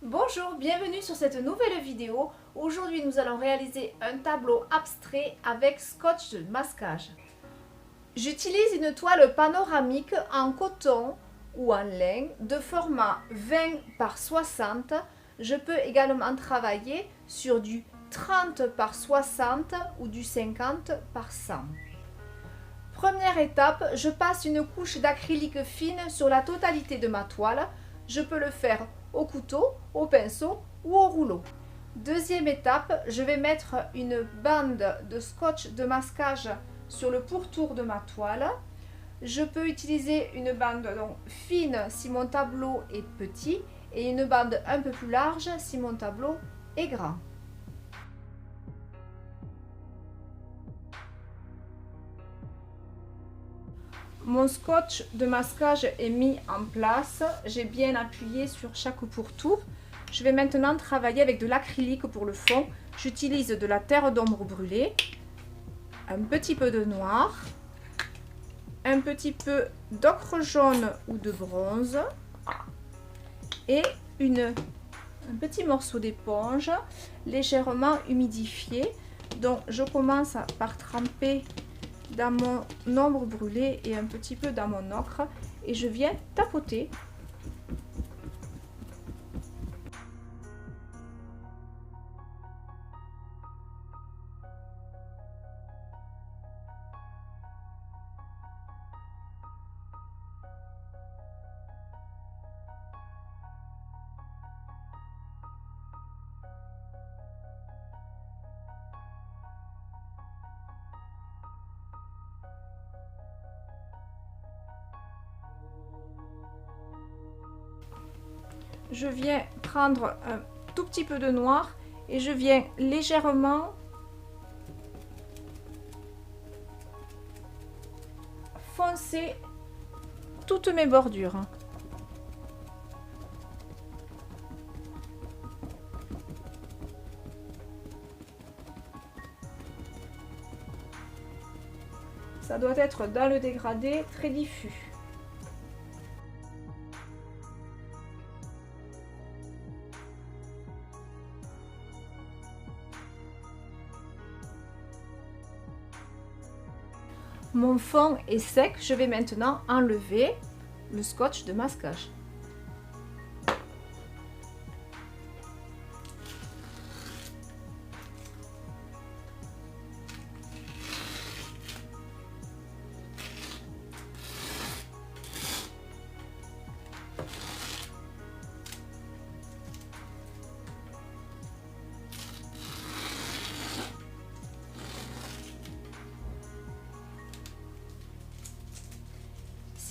Bonjour, bienvenue sur cette nouvelle vidéo. Aujourd'hui, nous allons réaliser un tableau abstrait avec scotch de masquage. J'utilise une toile panoramique en coton ou en lin de format 20 par 60. Je peux également travailler sur du 30 par 60 ou du 50 par 100. Première étape, je passe une couche d'acrylique fine sur la totalité de ma toile. Je peux le faire au couteau, au pinceau ou au rouleau. Deuxième étape, je vais mettre une bande de scotch de masquage sur le pourtour de ma toile. Je peux utiliser une bande fine si mon tableau est petit et une bande un peu plus large si mon tableau est grand. Mon scotch de masquage est mis en place, j'ai bien appuyé sur chaque pourtour. Je vais maintenant travailler avec de l'acrylique pour le fond. J'utilise de la terre d'ombre brûlée, un petit peu de noir, un petit peu d'ocre jaune ou de bronze et un petit morceau d'éponge légèrement humidifié. Donc je commence par tremper dans mon ombre brûlée et un petit peu dans mon ocre et je viens tapoter. Je viens prendre un tout petit peu de noir et je viens légèrement foncer toutes mes bordures. Ça doit être dans le dégradé très diffus. Mon fond est sec, je vais maintenant enlever le scotch de masquage.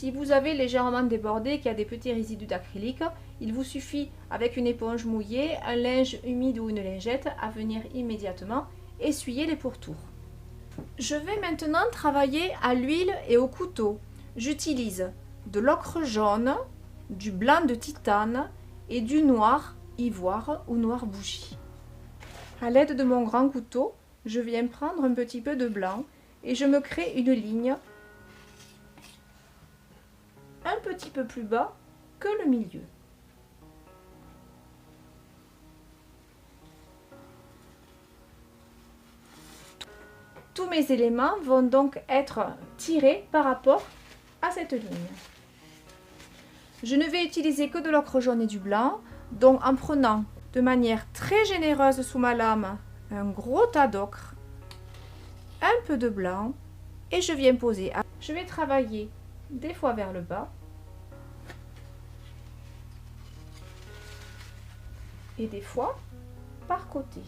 Si vous avez légèrement débordé, qu'il y a des petits résidus d'acrylique, il vous suffit avec une éponge mouillée, un linge humide ou une lingette à venir immédiatement essuyer les pourtours. Je vais maintenant travailler à l'huile et au couteau. J'utilise de l'ocre jaune, du blanc de titane et du noir ivoire ou noir bougie. À l'aide de mon grand couteau, je viens prendre un petit peu de blanc et je me crée une ligne un petit peu plus bas que le milieu. Tous mes éléments vont donc être tirés par rapport à cette ligne. Je ne vais utiliser que de l'ocre jaune et du blanc, donc en prenant de manière très généreuse sous ma lame un gros tas d'ocre, un peu de blanc et je viens poser. Je vais travailler des fois vers le bas et des fois par côté.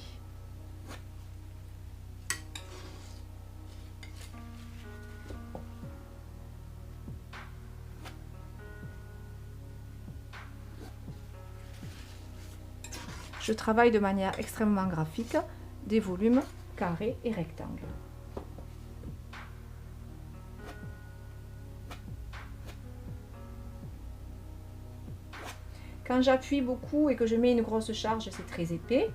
Je travaille de manière extrêmement graphique des volumes carrés et rectangles. Quand j'appuie beaucoup et que je mets une grosse charge, c'est très épais.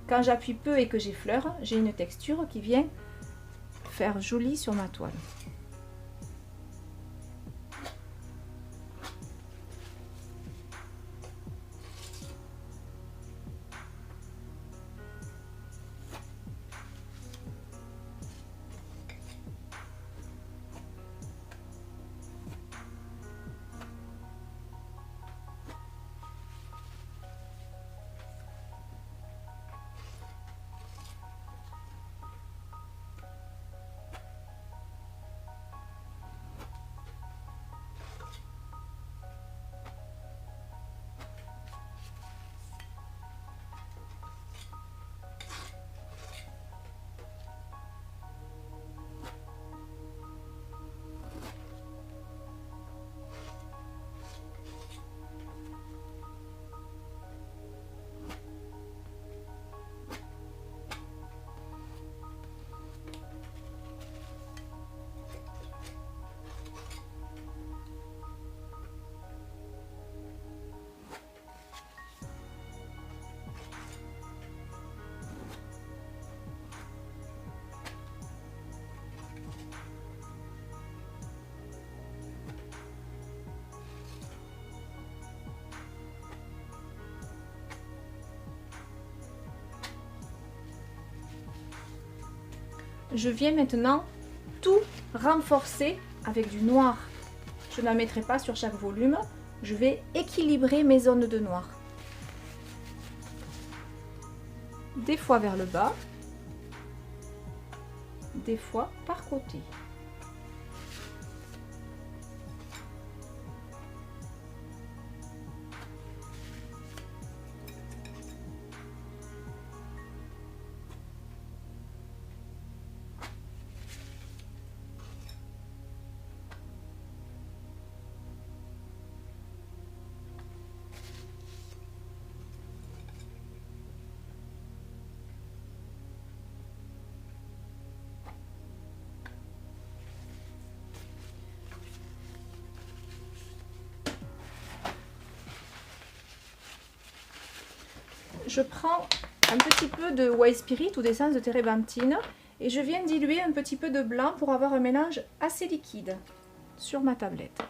Quand j'appuie peu et que j'effleure, j'ai une texture qui vient faire joli sur ma toile. je viens maintenant tout renforcer avec du noir. Je n'en mettrai pas sur chaque volume, je vais équilibrer mes zones de noir. Des fois vers le bas, des fois par côté. Je prends un petit peu de White Spirit ou d'essence de térébenthine et je viens diluer un petit peu de blanc pour avoir un mélange assez liquide sur ma tablette.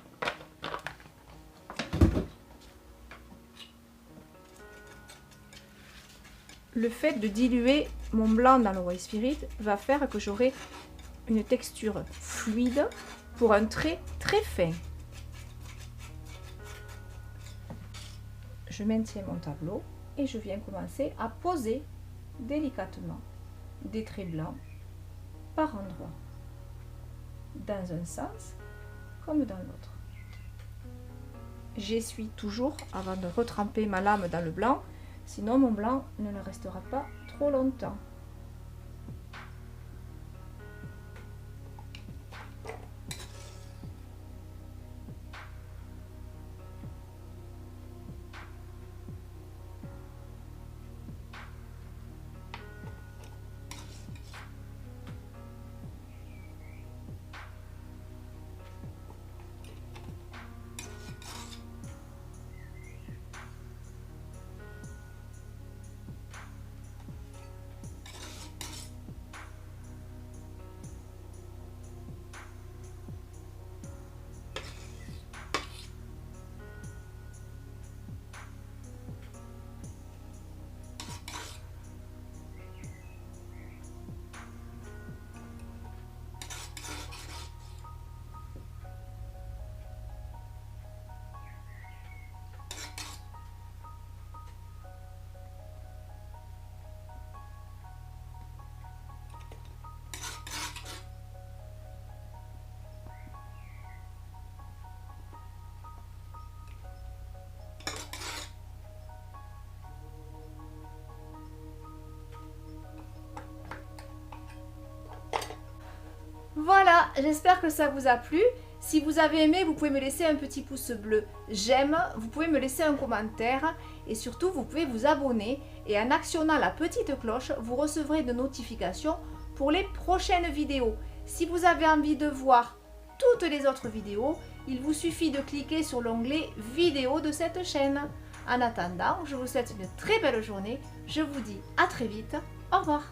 Le fait de diluer mon blanc dans le White Spirit va faire que j'aurai une texture fluide pour un trait très fin. Je maintiens mon tableau et je viens commencer à poser délicatement des traits blancs par endroits, dans un sens comme dans l'autre. J'essuie toujours avant de retremper ma lame dans le blanc, sinon mon blanc ne le restera pas trop longtemps. Voilà, j'espère que ça vous a plu. Si vous avez aimé, vous pouvez me laisser un petit pouce bleu j'aime, vous pouvez me laisser un commentaire et surtout vous pouvez vous abonner et en actionnant la petite cloche, vous recevrez de notifications pour les prochaines vidéos. Si vous avez envie de voir toutes les autres vidéos, il vous suffit de cliquer sur l'onglet vidéo de cette chaîne. En attendant, je vous souhaite une très belle journée, je vous dis à très vite, au revoir.